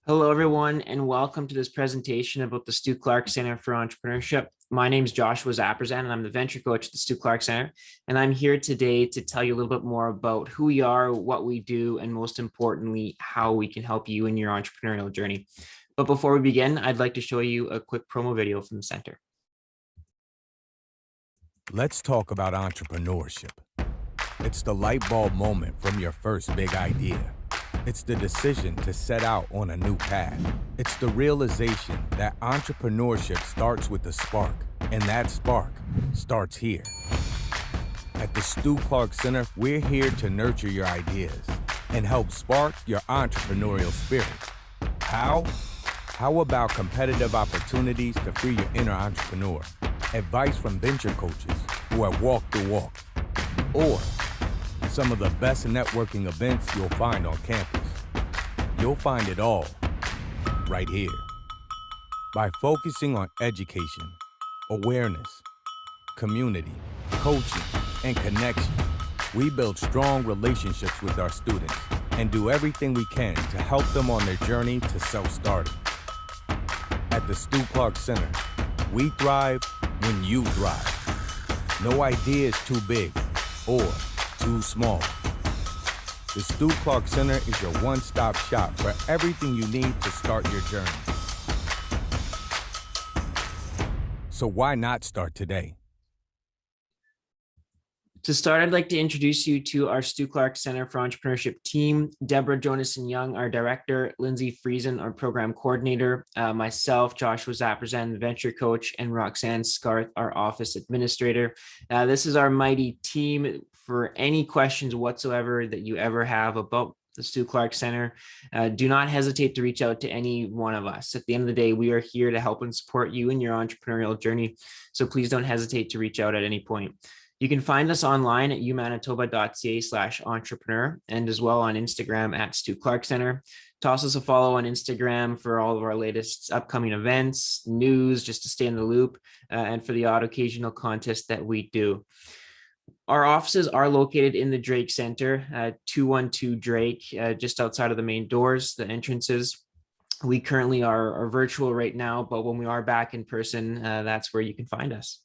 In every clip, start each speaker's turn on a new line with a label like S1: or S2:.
S1: Hello, everyone, and welcome to this presentation about the Stu Clark Centre for Entrepreneurship. My name is Joshua Zapperzan, and I'm the venture coach at the Stu Clark Centre. And I'm here today to tell you a little bit more about who we are, what we do, and most importantly, how we can help you in your entrepreneurial journey. But before we begin, I'd like to show you a quick promo video from the center.
S2: Let's talk about entrepreneurship. It's the light bulb moment from your first big idea. It's the decision to set out on a new path. It's the realization that entrepreneurship starts with a spark, and that spark starts here. At the Stu Clark Centre, we're here to nurture your ideas and help spark your entrepreneurial spirit. How? How about competitive opportunities to free your inner entrepreneur? Advice from venture coaches who have walked the walk, or some of the best networking events you'll find on campus. You'll find it all right here. By focusing on education, awareness, community, coaching, and connection, we build strong relationships with our students and do everything we can to help them on their journey to self-starting. At the Stu Clark Centre, we thrive when you thrive. No idea is too big or too small. The Stu Clark Centre is your one-stop shop for everything you need to start your journey. So why not start today?
S1: To start, I'd like to introduce you to our Stu Clark Centre for Entrepreneurship team. Deborah Jonason-Young, our director, Lindsay Friesen, our program coordinator, myself, Joshua Zapperzan, the venture coach, and Roxanne Scarth, our office administrator. This is our mighty team. For any questions whatsoever that you ever have about the Stu Clark Centre, do not hesitate to reach out to any one of us. At the end of the day, we are here to help and support you in your entrepreneurial journey. So please don't hesitate to reach out at any point. You can find us online at umanitoba.ca/entrepreneur and as well on Instagram at Stu Clark Centre. Toss us a follow on Instagram for all of our latest upcoming events, news, just to stay in the loop, and for the odd occasional contest that we do. Our offices are located in the Drake Center, 212 Drake, just outside of the main doors, the entrances. We currently are virtual right now, but when we are back in person, that's where you can find us.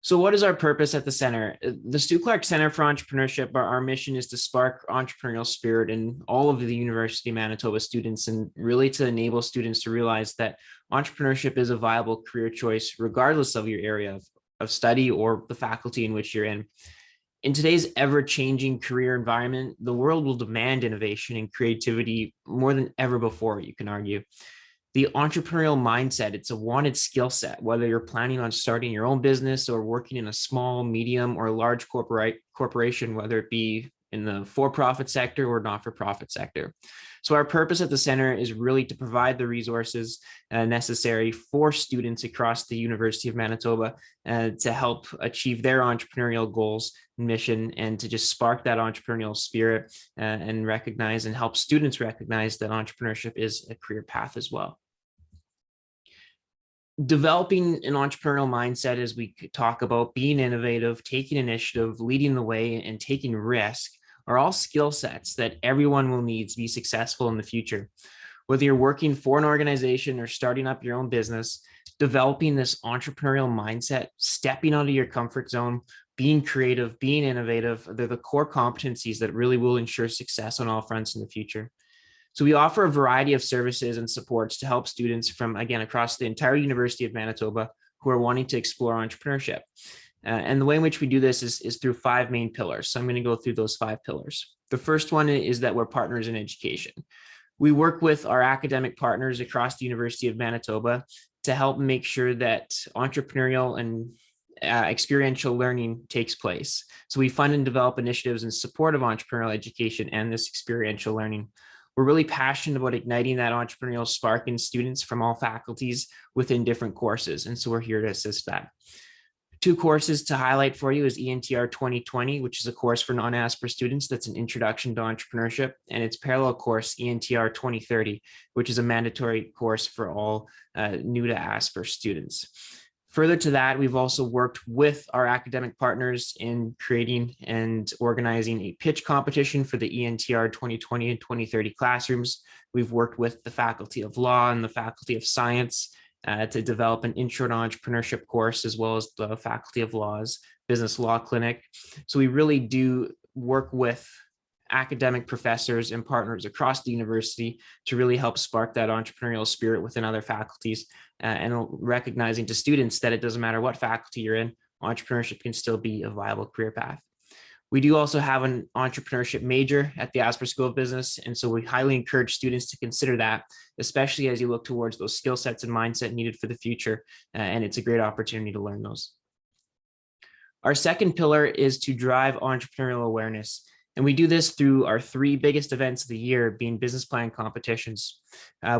S1: So what is our purpose at the center? The Stu Clark Centre for Entrepreneurship, our mission is to spark entrepreneurial spirit in all of the University of Manitoba students, and really to enable students to realize that entrepreneurship is a viable career choice, regardless of your area of study or the faculty in which you're in. In today's ever-changing career environment, the world will demand innovation and creativity more than ever before, you can argue. The entrepreneurial mindset, it's a wanted skill set, whether you're planning on starting your own business or working in a small, medium, or large corporation, whether it be in the for-profit sector or not-for-profit sector. So our purpose at the center is really to provide the resources necessary for students across the University of Manitoba to help achieve their entrepreneurial goals and mission, and to just spark that entrepreneurial spirit and recognize and help students recognize that entrepreneurship is a career path as well. Developing an entrepreneurial mindset, as we could talk about, being innovative, taking initiative, leading the way, and taking risk are all skill sets that everyone will need to be successful in the future. Whether you're working for an organization or starting up your own business, developing this entrepreneurial mindset, stepping out of your comfort zone, being creative, being innovative, they're the core competencies that really will ensure success on all fronts in the future. So we offer a variety of services and supports to help students from, again, across the entire University of Manitoba who are wanting to explore entrepreneurship. And the way in which we do this is through 5 main pillars. So I'm going to go through those 5 pillars. The first one is that we're partners in education. We work with our academic partners across the University of Manitoba to help make sure that entrepreneurial and experiential learning takes place. So we fund and develop initiatives in support of entrepreneurial education and this experiential learning. We're really passionate about igniting that entrepreneurial spark in students from all faculties within different courses. And so we're here to assist that. 2 courses to highlight for you is ENTR 2020, which is a course for non-ASPR students. That's an introduction to entrepreneurship, and its parallel course, ENTR 2030, which is a mandatory course for all new to ASPR students. Further to that, we've also worked with our academic partners in creating and organizing a pitch competition for the ENTR 2020 and 2030 classrooms. We've worked with the Faculty of Law and the Faculty of Science to develop an intro to entrepreneurship course, as well as the Faculty of Law's business law clinic. So we really do work with academic professors and partners across the university to really help spark that entrepreneurial spirit within other faculties, and recognizing to students that it doesn't matter what faculty you're in, entrepreneurship can still be a viable career path. We do also have an entrepreneurship major at the Asper School of Business, and so we highly encourage students to consider that, especially as you look towards those skill sets and mindset needed for the future, and it's a great opportunity to learn those. Our second pillar is to drive entrepreneurial awareness. And we do this through our three biggest events of the year, being business plan competitions.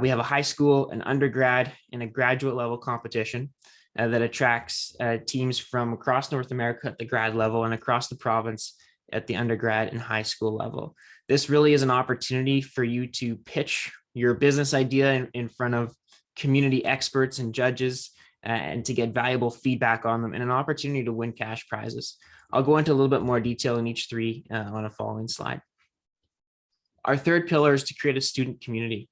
S1: We have a high school, an undergrad, and a graduate level competition that attracts teams from across North America at the grad level and across the province at the undergrad and high school level. This really is an opportunity for you to pitch your business idea in front of community experts and judges, and to get valuable feedback on them, and an opportunity to win cash prizes. I'll go into a little bit more detail in each three on a following slide. Our third pillar is to create a student community.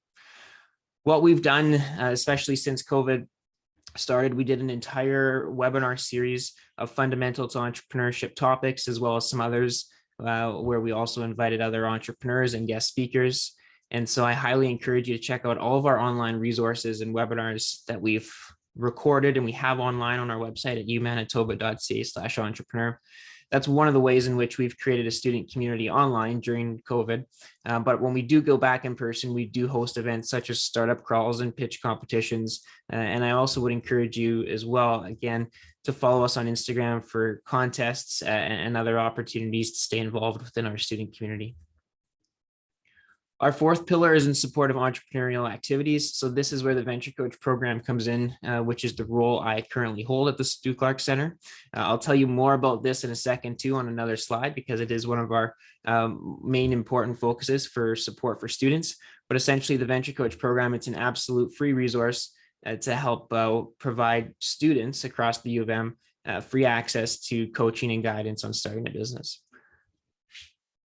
S1: What we've done, especially since COVID started, we did an entire webinar series of fundamental to entrepreneurship topics, as well as some others where we also invited other entrepreneurs and guest speakers. And so I highly encourage you to check out all of our online resources and webinars that we've recorded and we have online on our website at umanitoba.ca/entrepreneur. That's one of the ways in which we've created a student community online during COVID. But when we do go back in person, we do host events such as startup crawls and pitch competitions. And I also would encourage you as well, again, to follow us on Instagram for contests and other opportunities to stay involved within our student community. Our fourth pillar is in support of entrepreneurial activities. So this is where the Venture Coach program comes in, which is the role I currently hold at the Stu Clark Centre. I'll tell you more about this in a second too on another slide, because it is one of our main important focuses for support for students. But essentially the Venture Coach program, it's an absolute free resource to help provide students across the U of M free access to coaching and guidance on starting a business.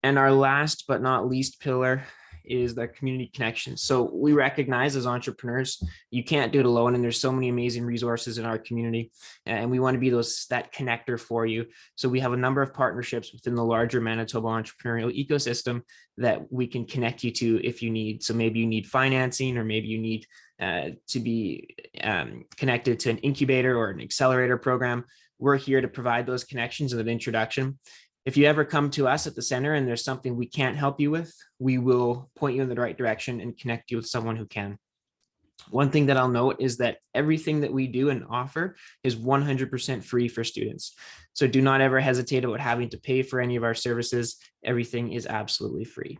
S1: And our last but not least pillar is the community connection. So we recognize as entrepreneurs, you can't do it alone, and there's so many amazing resources in our community, and we want to be that connector for you. So we have a number of partnerships within the larger Manitoba entrepreneurial ecosystem that we can connect you to if you need. So maybe you need financing, or maybe you need to be connected to an incubator or an accelerator program. We're here to provide those connections and an introduction. If you ever come to us at the center and there's something we can't help you with, we will point you in the right direction and connect you with someone who can. One thing that I'll note is that everything that we do and offer is 100% free for students. So do not ever hesitate about having to pay for any of our services. Everything is absolutely free.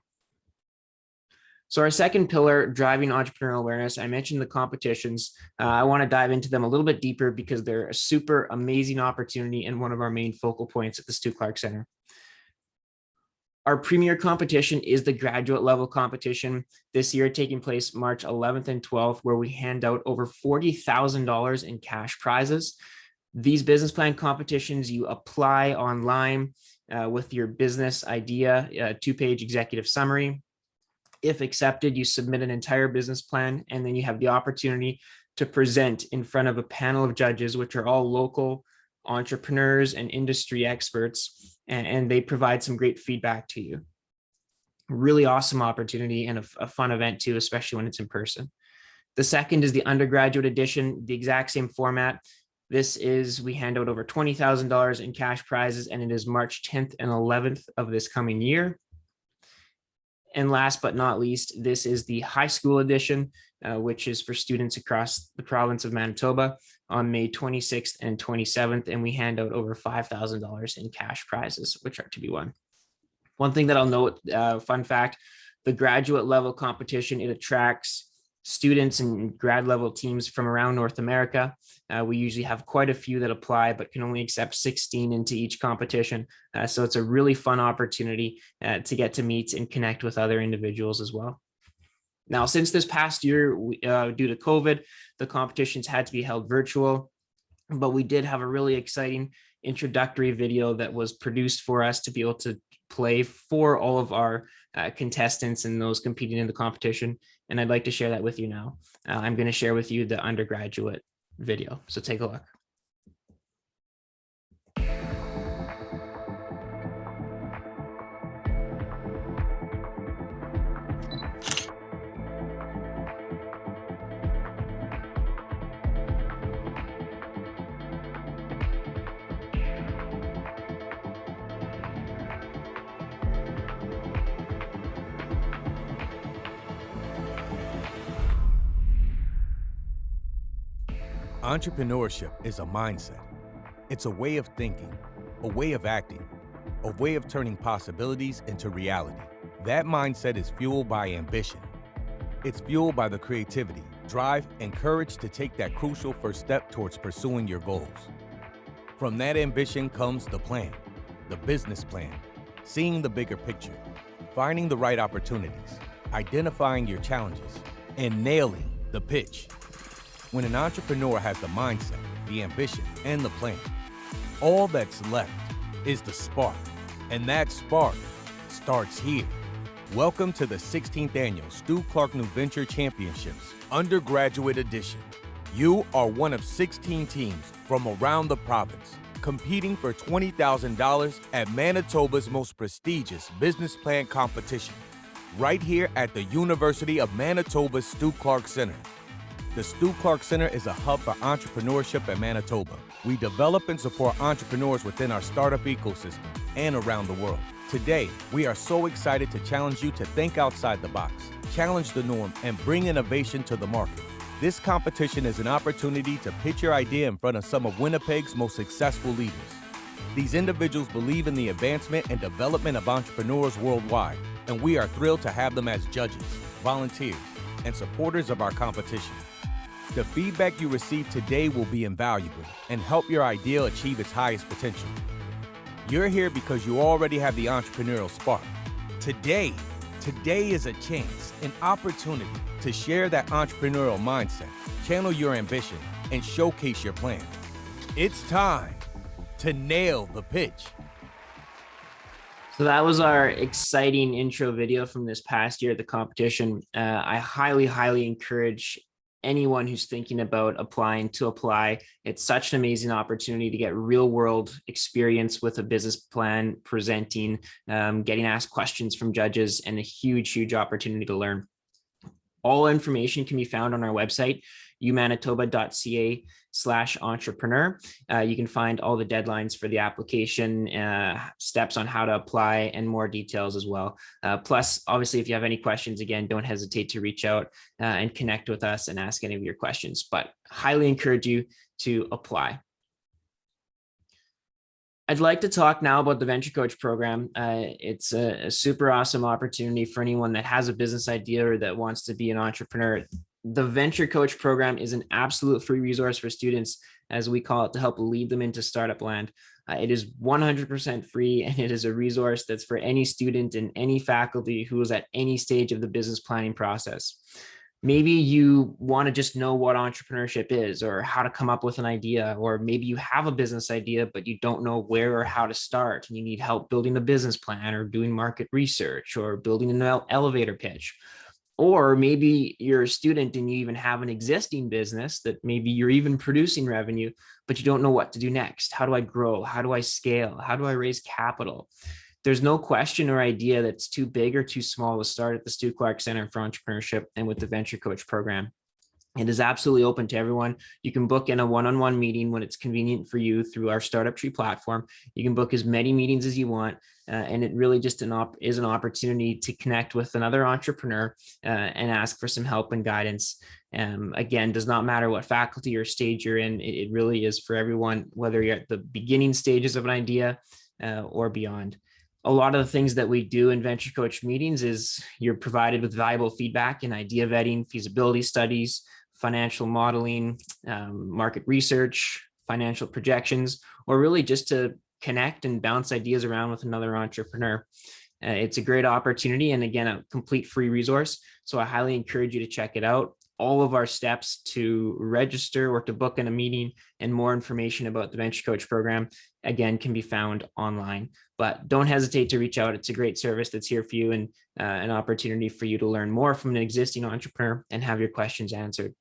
S1: So our second pillar, driving entrepreneurial awareness, I mentioned the competitions. I want to dive into them a little bit deeper because they're a super amazing opportunity and one of our main focal points at the Stu Clark Centre. Our premier competition is the graduate level competition this year, taking place March 11th and 12th, where we hand out over $40,000 in cash prizes. These business plan competitions, you apply online with your business idea, a 2-page executive summary. If accepted, you submit an entire business plan, and then you have the opportunity to present in front of a panel of judges, which are all local entrepreneurs and industry experts, and they provide some great feedback to you. Really awesome opportunity and a fun event too, especially when it's in person. The second is the undergraduate edition, the exact same format. This is, we hand out over $20,000 in cash prizes, and it is March 10th and 11th of this coming year. And last but not least, this is the high school edition, which is for students across the province of Manitoba on May 26th and 27th. And we hand out over $5,000 in cash prizes, which are to be won. One thing that I'll note, fun fact, the graduate level competition, it attracts students and grad level teams from around North America. We usually have quite a few that apply, but can only accept 16 into each competition. So it's a really fun opportunity to get to meet and connect with other individuals as well. Now, since this past year, due to COVID, the competitions had to be held virtual. but we did have a really exciting introductory video that was produced for us to be able to play for all of our contestants and those competing in the competition. And I'd like to share that with you now. I'm going to share with you the undergraduate video. So take a look.
S2: Entrepreneurship is a mindset. It's a way of thinking, a way of acting, a way of turning possibilities into reality. That mindset is fueled by ambition. It's fueled by the creativity, drive, and courage to take that crucial first step towards pursuing your goals. From that ambition comes the plan, the business plan, seeing the bigger picture, finding the right opportunities, identifying your challenges, and nailing the pitch. When an entrepreneur has the mindset, the ambition, and the plan, all that's left is the spark. And that spark starts here. Welcome to the 16th Annual Stu Clark New Venture Championships, Undergraduate Edition. You are one of 16 teams from around the province, competing for $20,000 at Manitoba's most prestigious business plan competition, right here at the University of Manitoba's Stu Clark Centre. The Stu Clark Centre is a hub for entrepreneurship at Manitoba. We develop and support entrepreneurs within our startup ecosystem and around the world. Today, we are so excited to challenge you to think outside the box, challenge the norm, and bring innovation to the market. This competition is an opportunity to pitch your idea in front of some of Winnipeg's most successful leaders. These individuals believe in the advancement and development of entrepreneurs worldwide, and we are thrilled to have them as judges, volunteers, and supporters of our competition. The feedback you receive today will be invaluable and help your idea achieve its highest potential. You're here because you already have the entrepreneurial spark. Today is a chance, an opportunity to share that entrepreneurial mindset, channel your ambition, and showcase your plan. It's time to nail the pitch.
S1: So that was our exciting intro video from this past year at the competition. I highly encourage anyone who's thinking about applying to apply. It's such an amazing opportunity to get real world experience with a business plan, presenting, getting asked questions from judges, and a huge opportunity to learn. All information can be found on our website, umanitoba.ca/entrepreneur. You can find all the deadlines for the application, steps on how to apply, and more details as well. Plus, obviously, if you have any questions, again, don't hesitate to reach out and connect with us and ask any of your questions, but highly encourage you to apply. I'd like to talk now about the Venture Coach program. It's a super awesome opportunity for anyone that has a business idea or that wants to be an entrepreneur. The Venture Coach program is an absolute free resource for students, as we call it, to help lead them into startup land. It is 100% free, and it is a resource that's for any student and any faculty who is at any stage of the business planning process. Maybe you want to just know what entrepreneurship is or how to come up with an idea, or maybe you have a business idea, but you don't know where or how to start, and you need help building a business plan or doing market research or building an elevator pitch. Or maybe you're a student and you even have an existing business that maybe you're even producing revenue, but you don't know what to do next. How do I grow? How do I scale? How do I raise capital? There's no question or idea that's too big or too small to start at the Stu Clark Centre for Entrepreneurship and with the Venture Coach program. It is absolutely open to everyone. You can book in a one-on-one meeting when it's convenient for you through our Startup Tree platform. You can book as many meetings as you want, and it really just is an opportunity to connect with another entrepreneur and ask for some help and guidance. Again, does not matter what faculty or stage you're in. It really is for everyone, whether you're at the beginning stages of an idea or beyond. A lot of the things that we do in Venture Coach meetings is you're provided with valuable feedback in idea vetting, feasibility studies, financial modeling, market research, financial projections, or really just to connect and bounce ideas around with another entrepreneur. It's a great opportunity, and again, a complete free resource. So I highly encourage you to check it out. all of our steps to register or to book in a meeting, and more information about the Venture Coach program, again, can be found online. But don't hesitate to reach out. It's a great service that's here for you, and an opportunity for you to learn more from an existing entrepreneur and have your questions answered.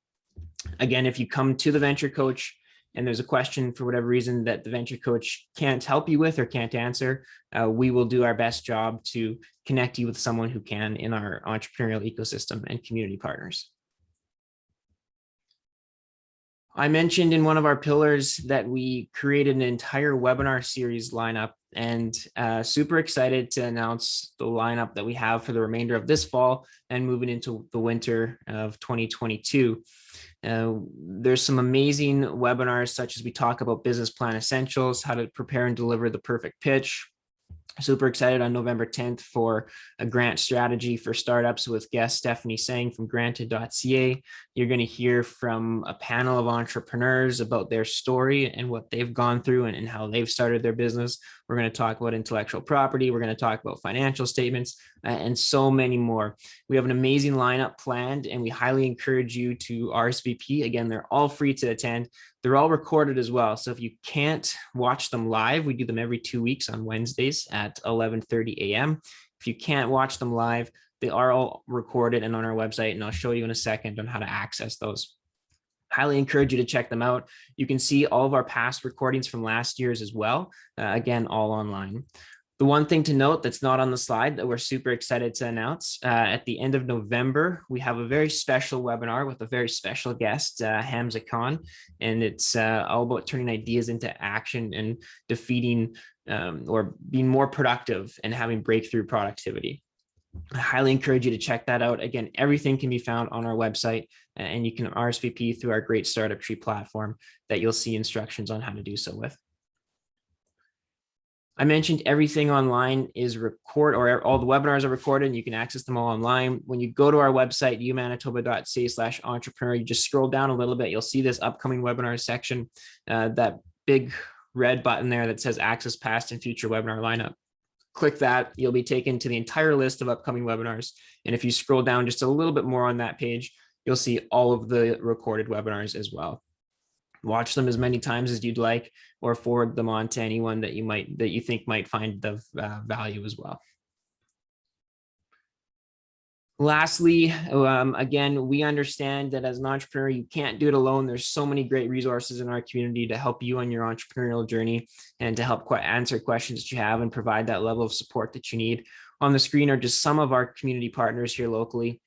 S1: Again, if you come to the Venture Coach and there's a question for whatever reason that the Venture Coach can't help you with or can't answer, we will do our best job to connect you with someone who can in our entrepreneurial ecosystem and community partners. I mentioned in one of our pillars that we created an entire webinar series lineup, and super excited to announce the lineup that we have for the remainder of this fall and moving into the winter of 2022. There's some amazing webinars, such as we talk about business plan essentials, how to prepare and deliver the perfect pitch. Super excited on November 10th for a grant strategy for startups with guest Stephanie Sang from granted.ca. You're going to hear from a panel of entrepreneurs about their story and what they've gone through and how they've started their business. We're going to talk about intellectual property. We're going to talk about financial statements and so many more. We have an amazing lineup planned, and we highly encourage you to RSVP. Again, they're all free to attend. They're all recorded as well. So if you can't watch them live, we do them every 2 weeks on Wednesdays at 11:30 a.m. If you can't watch them live, they are all recorded and on our website, and I'll show you in a second on how to access those. Highly encourage you to check them out. You can see all of our past recordings from last year's as well. Again, all online. The one thing to note that's not on the slide that we're super excited to announce, at the end of November, we have a very special webinar with a very special guest, Hamza Khan, and it's all about turning ideas into action and defeating or being more productive and having breakthrough productivity. I highly encourage you to check that out. Again, everything can be found on our website, and you can RSVP through our great Startup Tree platform that you'll see instructions on how to do so with. I mentioned everything online is all the webinars are recorded, and you can access them all online. When you go to our website, umanitoba.ca/entrepreneur, you just scroll down a little bit, you'll see this upcoming webinar section, that big red button there that says access past and future webinar lineup. Click that, you'll be taken to the entire list of upcoming webinars. And if you scroll down just a little bit more on that page, you'll see all of the recorded webinars as well. Watch them as many times as you'd like, or forward them on to anyone that you think might find the value as well. Lastly, again, we understand that as an entrepreneur, you can't do it alone. There's so many great resources in our community to help you on your entrepreneurial journey and to help answer questions that you have and provide that level of support that you need. On the screen are just some of our community partners here locally.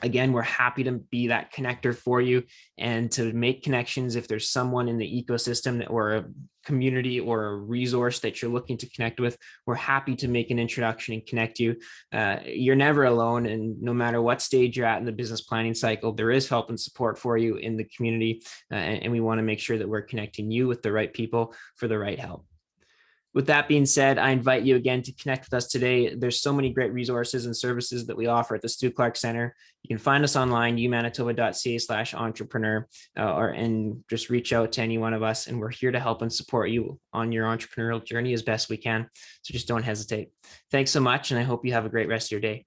S1: Again, we're happy to be that connector for you and to make connections. If there's someone in the ecosystem or a community or a resource that you're looking to connect with, we're happy to make an introduction and connect you. You're never alone, and no matter what stage you're at in the business planning cycle, there is help and support for you in the community, and we want to make sure that we're connecting you with the right people for the right help. With that being said, I invite you again to connect with us today. There's so many great resources and services that we offer at the Stu Clark Centre. You can find us online, umanitoba.ca/entrepreneur, and just reach out to any one of us. And we're here to help and support you on your entrepreneurial journey as best we can. So just don't hesitate. Thanks so much, and I hope you have a great rest of your day.